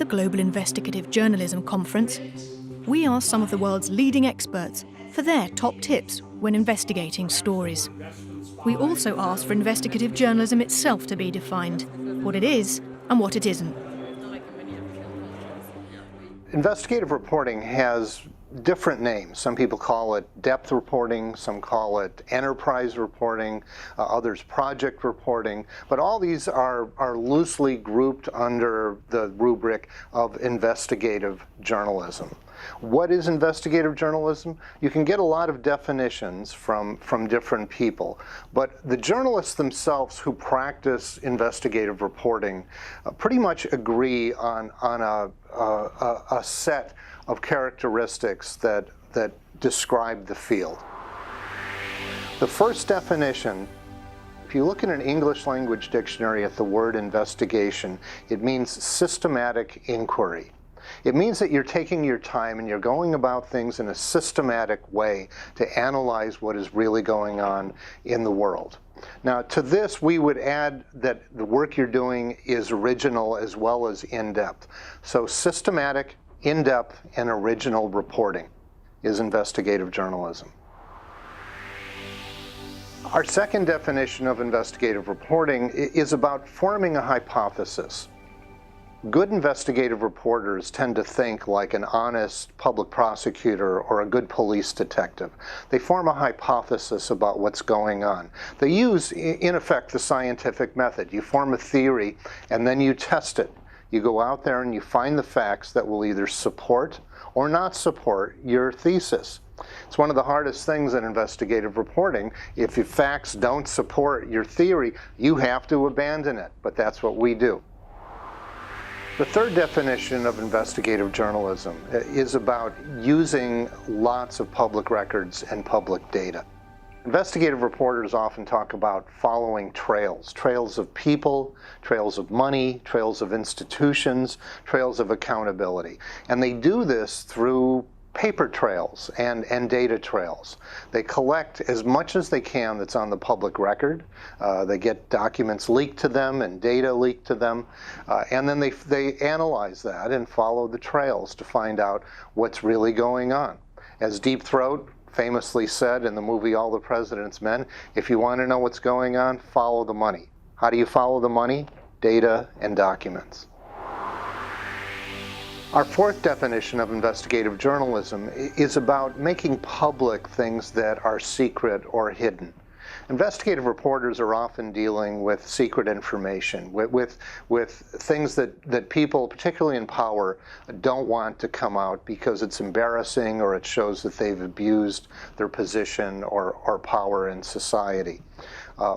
the Global Investigative Journalism Conference, we asked some of the world's leading experts for their top tips when investigating stories. We also asked for investigative journalism itself to be defined, what it is and what it isn't. Investigative reporting has different names. Some people call it depth reporting, some call it enterprise reporting, others project reporting, but all these are loosely grouped under the rubric of investigative journalism. What is investigative journalism? You can get a lot of definitions from different people, but the journalists themselves who practice investigative reporting pretty much agree on a set of characteristics that describe the field. The first definition, if you look in an English language dictionary at the word investigation, it means systematic inquiry. It means that you're taking your time and you're going about things in a systematic way to analyze what is really going on in the world. Now, to this, we would add that the work you're doing is original as well as in-depth. So systematic, in-depth, and original reporting is investigative journalism. Our second definition of investigative reporting is about forming a hypothesis. Good investigative reporters tend to think like an honest public prosecutor or a good police detective. They form a hypothesis about what's going on. They use, in effect, the scientific method. You form a theory and then you test it. You go out there and you find the facts that will either support or not support your thesis. It's one of the hardest things in investigative reporting. If your facts don't support your theory, you have to abandon it, but that's what we do. The third definition of investigative journalism is about using lots of public records and public data. Investigative reporters often talk about following trails, trails of people, trails of money, trails of institutions, trails of accountability. And they do this through paper trails and data trails. They collect as much as they can that's on the public record. They get documents leaked to them and data leaked to them, and then they analyze that and follow the trails to find out what's really going on. As Deep Throat famously said in the movie All the President's Men, if you want to know what's going on, follow the money. How do you follow the money? Data and documents. Our fourth definition of investigative journalism is about making public things that are secret or hidden. Investigative reporters are often dealing with secret information, with things that people, particularly in power, don't want to come out because it's embarrassing or it shows that they've abused their position or power in society.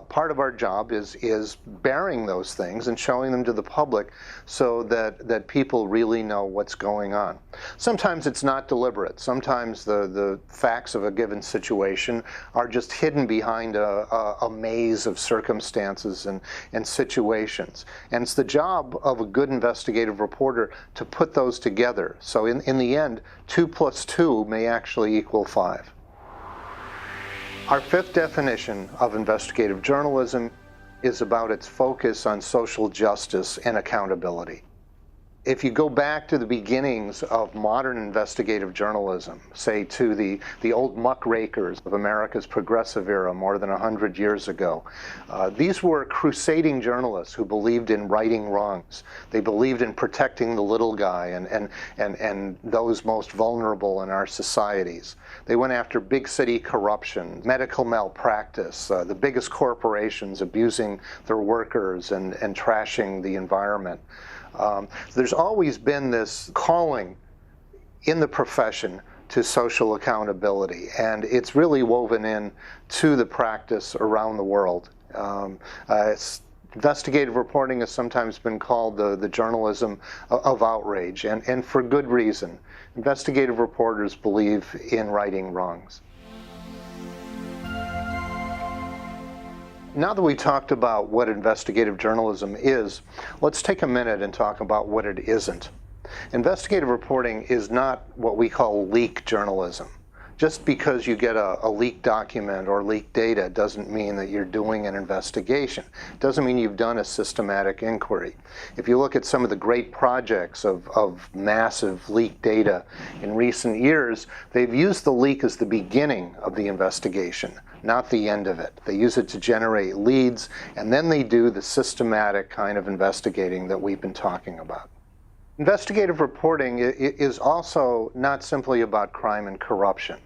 Part of our job is bearing those things and showing them to the public so that people really know what's going on. Sometimes it's not deliberate. Sometimes the facts of a given situation are just hidden behind a maze of circumstances and situations. And it's the job of a good investigative reporter to put those together. So in the end, 2 + 2 may actually equal 5. Our fifth definition of investigative journalism is about its focus on social justice and accountability. If you go back to the beginnings of modern investigative journalism, say to the old muckrakers of America's progressive era more than 100 years ago, these were crusading journalists who believed in righting wrongs. They believed in protecting the little guy and those most vulnerable in our societies. They went after big city corruption, medical malpractice, the biggest corporations abusing their workers and trashing the environment. There's always been this calling in the profession to social accountability, and it's really woven in to the practice around the world. Investigative reporting has sometimes been called the journalism of outrage, and for good reason. Investigative reporters believe in righting wrongs. Now that we talked about what investigative journalism is, let's take a minute and talk about what it isn't. Investigative reporting is not what we call leak journalism. Just because you get a leaked document or leaked data doesn't mean that you're doing an investigation. It doesn't mean you've done a systematic inquiry. If you look at some of the great projects of massive leaked data in recent years, they've used the leak as the beginning of the investigation, not the end of it. They use it to generate leads, and then they do the systematic kind of investigating that we've been talking about. Investigative reporting is also not simply about crime and corruption.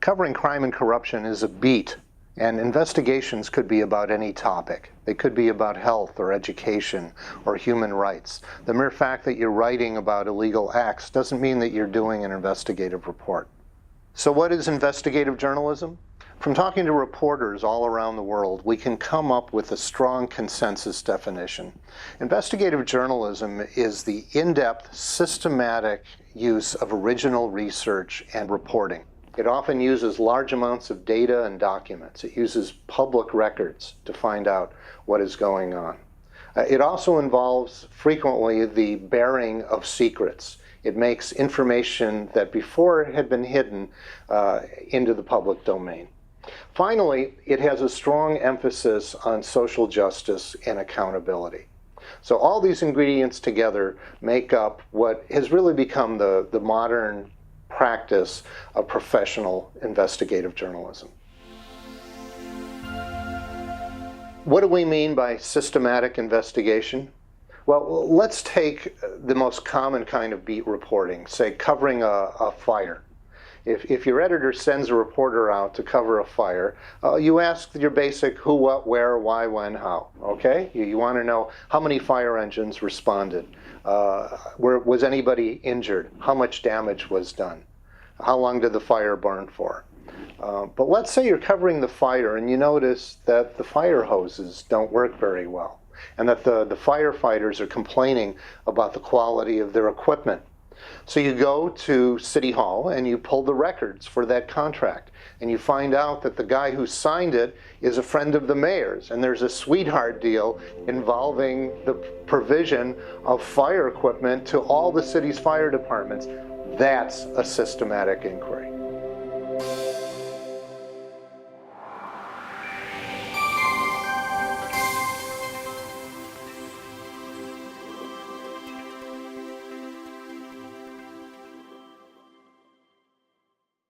Covering crime and corruption is a beat, and investigations could be about any topic. They could be about health or education or human rights. The mere fact that you're writing about illegal acts doesn't mean that you're doing an investigative report. So what is investigative journalism? From talking to reporters all around the world, we can come up with a strong consensus definition. Investigative journalism is the in-depth, systematic use of original research and reporting. It often uses large amounts of data and documents. It uses public records to find out what is going on. It also involves frequently the bearing of secrets. It makes information that before had been hidden into the public domain. Finally, it has a strong emphasis on social justice and accountability. So all these ingredients together make up what has really become the modern practice of professional investigative journalism. What do we mean by systematic investigation? Well, let's take the most common kind of beat reporting, say covering a fire. If your editor sends a reporter out to cover a fire, you ask your basic who, what, where, why, when, how, okay? You want to know how many fire engines responded. Was anybody injured? How much damage was done? How long did the fire burn for? But let's say you're covering the fire and you notice that the fire hoses don't work very well and that the firefighters are complaining about the quality of their equipment. So you go to City Hall and you pull the records for that contract and you find out that the guy who signed it is a friend of the mayor's, and there's a sweetheart deal involving the provision of fire equipment to all the city's fire departments. That's a systematic inquiry.